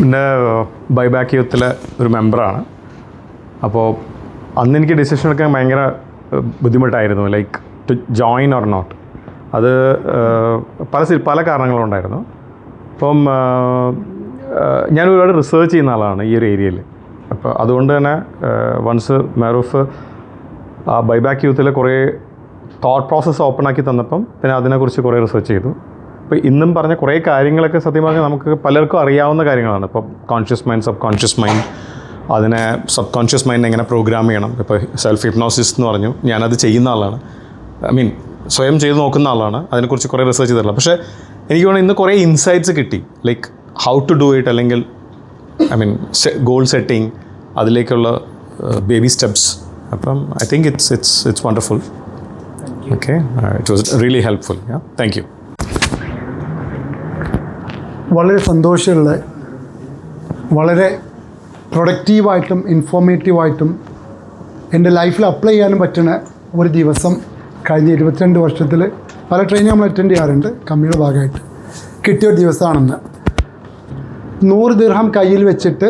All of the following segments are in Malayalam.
പിന്നെ ബൈബാക്ക് യൂത്തിലെ ഒരു മെമ്പറാണ്. അപ്പോൾ അന്ന് എനിക്ക് ഡിസിഷൻ എടുക്കാൻ ഭയങ്കര ബുദ്ധിമുട്ടായിരുന്നു, like to join or not. അത് പല കാരണങ്ങളുണ്ടായിരുന്നു. അപ്പം ഞാൻ ഒരുപാട് റിസർച്ച് ചെയ്യുന്ന ആളാണ് ഈ ഒരു ഏരിയയിൽ. അപ്പോൾ അതുകൊണ്ട് തന്നെ വൺസ് മാറൂഫ് ആ ബൈബാക്ക് യൂത്തിൽ കുറേ തോട്ട് പ്രോസസ്സ് ഓപ്പൺ ആക്കി തന്നപ്പം പിന്നെ അതിനെക്കുറിച്ച് കുറേ റിസർച്ച് ചെയ്തു. അപ്പോൾ ഇന്നും പറഞ്ഞ കുറേ കാര്യങ്ങളൊക്കെ സത്യമായി നമുക്ക് പലർക്കും അറിയാവുന്ന കാര്യങ്ങളാണ്. ഇപ്പോൾ conscious mind, sub conscious mind, അതിനെ സബ് കോൺഷ്യസ് മൈൻഡ് എങ്ങനെ പ്രോഗ്രാം ചെയ്യണം. ഇപ്പോൾ സെൽഫ് ഹിപ്നോസിസ് എന്ന് പറഞ്ഞു, ഞാനത് ചെയ്യുന്ന ആളാണ്. സ്വയം ചെയ്ത് നോക്കുന്ന ആളാണ്. അതിനെക്കുറിച്ച് കുറേ റിസർച്ച് ചെയ്തിട്ടുള്ളത്. പക്ഷേ എനിക്ക് തോന്നുന്നു ഇന്ന് കുറേ ഇൻസൈറ്റ്സ് കിട്ടി, like how to do it, അല്ലെങ്കിൽ ഗോൾ സെറ്റിംഗ്, അതിലേക്കുള്ള ബേബി സ്റ്റെപ്സ്. അപ്പം I think it's wonderful. Okay, it was really helpful. Thank you. വളരെ സന്തോഷമുള്ള, വളരെ പ്രൊഡക്റ്റീവായിട്ടും ഇൻഫോർമേറ്റീവായിട്ടും എൻ്റെ ലൈഫിൽ അപ്ലൈ ചെയ്യാനും പറ്റുന്ന ഒരു ദിവസം കഴിഞ്ഞ 22 വർഷത്തിൽ പല ട്രെയിനിങ് നമ്മൾ അറ്റൻഡ് ചെയ്യാറുണ്ട്, കമ്പനിയുടെ ഭാഗമായിട്ട് കിട്ടിയൊരു ദിവസമാണെന്ന്. 100 ദിർഹം കയ്യിൽ വെച്ചിട്ട്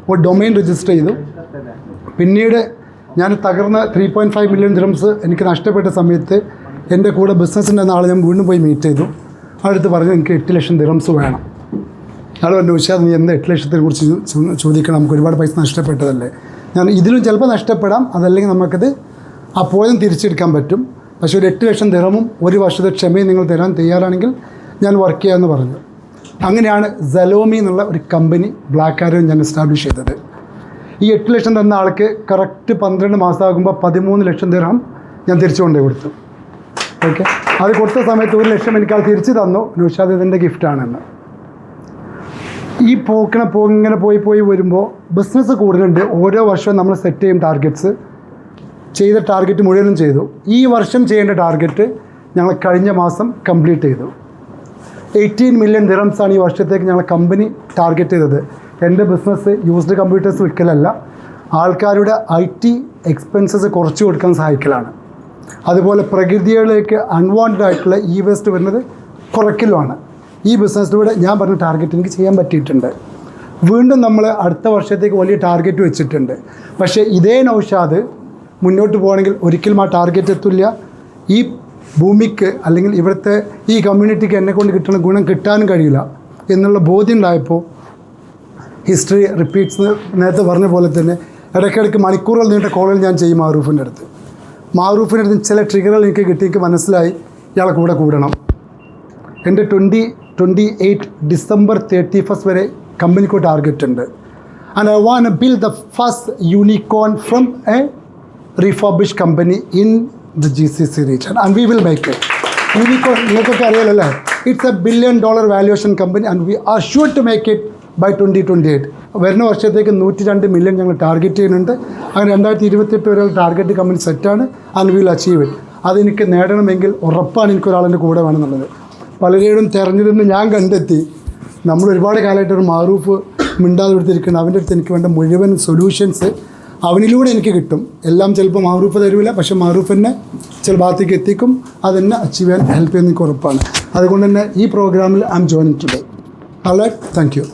ഒരു ഡൊമൈൻ രജിസ്റ്റർ ചെയ്തു. പിന്നീട് ഞാൻ തകർന്ന 3.5 മില്യൺ ദിർഹംസ് എനിക്ക് നഷ്ടപ്പെട്ട സമയത്ത് എൻ്റെ കൂടെ ബിസിനസ്സിൻ്റെ നാളെ ഞാൻ വീണ്ടും പോയി മീറ്റ് ചെയ്തു. അടുത്ത് പറഞ്ഞു എനിക്ക് 8 ലക്ഷം ദിർഹംസ് വേണം. അയാൾ പറഞ്ഞു, ഉഷാദ് നീ എന്താ 8 ലക്ഷത്തെ കുറിച്ച് ചോദിക്കണം, നമുക്ക് ഒരുപാട് പൈസ നഷ്ടപ്പെട്ടതല്ലേ. ഞാൻ ഇതിലും ചിലപ്പോൾ നഷ്ടപ്പെടാം, അതല്ലെങ്കിൽ നമുക്കത് ആ പോയതും തിരിച്ചെടുക്കാൻ പറ്റും. പക്ഷേ ഒരു 8 ലക്ഷം ദിർഹമും 1 വർഷത്തെ ക്ഷമയും നിങ്ങൾ തരാൻ തയ്യാറാണെങ്കിൽ ഞാൻ വർക്ക് ചെയ്യാമെന്ന് പറഞ്ഞു. അങ്ങനെയാണ് സലോമി എന്നുള്ള ഒരു കമ്പനി ബ്ലാക്ക് ആരോ ഞാൻ എസ്റ്റാബ്ലിഷ് ചെയ്തത്. ഈ 8 ലക്ഷം തന്ന ആൾക്ക് കറക്റ്റ് 12 മാസമാകുമ്പോൾ 13 ലക്ഷം ദിർഹം ഞാൻ തിരിച്ചു കൊണ്ടേ കൊടുത്തു. ഓക്കെ, അത് കൊടുത്ത സമയത്ത് 1 ലക്ഷം എനിക്ക് അത് തിരിച്ചു തന്നു. നൗഷാദ് ഇതിൻ്റെ ഗിഫ്റ്റാണെന്ന്. ഈ ഇങ്ങനെ പോയി വരുമ്പോൾ ബിസിനസ് കൂടുന്നുണ്ട്. ഓരോ വർഷവും നമ്മൾ സെറ്റ് ചെയ്യും ടാർഗറ്റ്സ്. ചെയ്ത ടാർഗറ്റ് മുഴുവനും ചെയ്തു. ഈ വർഷം ചെയ്യേണ്ട ടാർഗറ്റ് ഞങ്ങൾ കഴിഞ്ഞ മാസം കംപ്ലീറ്റ് ചെയ്തു. 18 മില്യൺ ദിർഹംസാണ് ഈ വർഷത്തേക്ക് ഞങ്ങൾ കമ്പനി ടാർഗറ്റ് ചെയ്തത്. എൻ്റെ ബിസിനസ് യൂസ്ഡ് കമ്പ്യൂട്ടേഴ്സ് വിൽക്കലല്ല, ആൾക്കാരുടെ IT എക്സ്പെൻസസ് കുറച്ച് കൊടുക്കാൻ സഹായിക്കലാണ്. അതുപോലെ പ്രകൃതിയിലേക്ക് അൺവാണ്ടഡ് ആയിട്ടുള്ള വേസ്റ്റ് വരുന്നത് കുറയ്ക്കലുമാണ്. ഈ ബിസിനസ്സിലൂടെ ഞാൻ പറഞ്ഞ ടാർഗറ്റ് എനിക്ക് ചെയ്യാൻ പറ്റിയിട്ടുണ്ട്. വീണ്ടും നമ്മൾ അടുത്ത വർഷത്തേക്ക് വലിയ ടാർഗറ്റ് വെച്ചിട്ടുണ്ട്. പക്ഷേ ഇതേ നൗഷാദ് മുന്നോട്ട് പോകണമെങ്കിൽ ഒരിക്കലും ആ ടാർഗറ്റ് എത്തില്ല. ഈ ഭൂമിക്ക് അല്ലെങ്കിൽ ഇവിടുത്തെ ഈ കമ്മ്യൂണിറ്റിക്ക് എന്നെക്കൊണ്ട് കിട്ടുന്ന ഗുണം കിട്ടാനും കഴിയില്ല എന്നുള്ള ബോധ്യം ഉണ്ടായപ്പോൾ ഹിസ്റ്ററി റിപ്പീറ്റ്സ്. നേരത്തെ പറഞ്ഞ പോലെ തന്നെ ഇടയ്ക്കിടയ്ക്ക് മണിക്കൂറുകൾ നീണ്ട കോളുകൾ ഞാൻ ചെയ്യും മാറൂഫിൻ്റെ അടുത്ത്. ചില ട്രിഗറുകൾ എനിക്ക് കിട്ടി. എനിക്ക് മനസ്സിലായി ഇയാളെ കൂടെ കൂടണം. എൻ്റെ 2028 ഡിസംബർ 31 വരെ കമ്പനിക്ക് ടാർഗറ്റ് ഉണ്ട്. And I want to build the first unicorn from a refurbish company in the GCC region and we will make it. Unicorn നിങ്ങൾക്കൊക്കെ അറിയാലല്ലേ, it's $1 billion valuation company and we are sure to make it by 2028. വരുന്ന വർഷത്തേക്ക് 102 മില്യൺ ഞങ്ങൾ ടാർഗറ്റ് ചെയ്യുന്നുണ്ട്. അങ്ങനെ 2028 വരെ ടാർഗറ്റ് കമ്പനി സെറ്റാണ്. And will achieve it. അതെനിക്ക് നേടണമെങ്കിൽ ഉറപ്പാണ് എനിക്കൊരാളെൻ്റെ കൂടെ വേണമെന്നുള്ളത്. പലരെയും തിരഞ്ഞെടുത്ത് ഞാൻ കണ്ടെത്തി. നമ്മൾ ഒരുപാട് കാലമായിട്ട് ഒരു മാറൂഫ് മിണ്ടാതെ എടുത്തിരിക്കണം. അവൻ്റെ അടുത്ത് എനിക്ക് വേണ്ട മുഴുവൻ സൊല്യൂഷൻസ് അവനിലൂടെ എനിക്ക് കിട്ടും. എല്ലാം ചിലപ്പോൾ മാറൂഫ് തരില്ല, പക്ഷേ മാറൂഫ് തന്നെ ചില ഭാഗത്തേക്ക് എത്തിക്കും. അതെന്നെ അച്ചീവ് ചെയ്യാൻ ഹെൽപ്പ് ചെയ്യുന്ന എനിക്ക് ഉറപ്പാണ്. അതുകൊണ്ട് തന്നെ ഈ പ്രോഗ്രാമിൽ I am joining today. All right, thank U.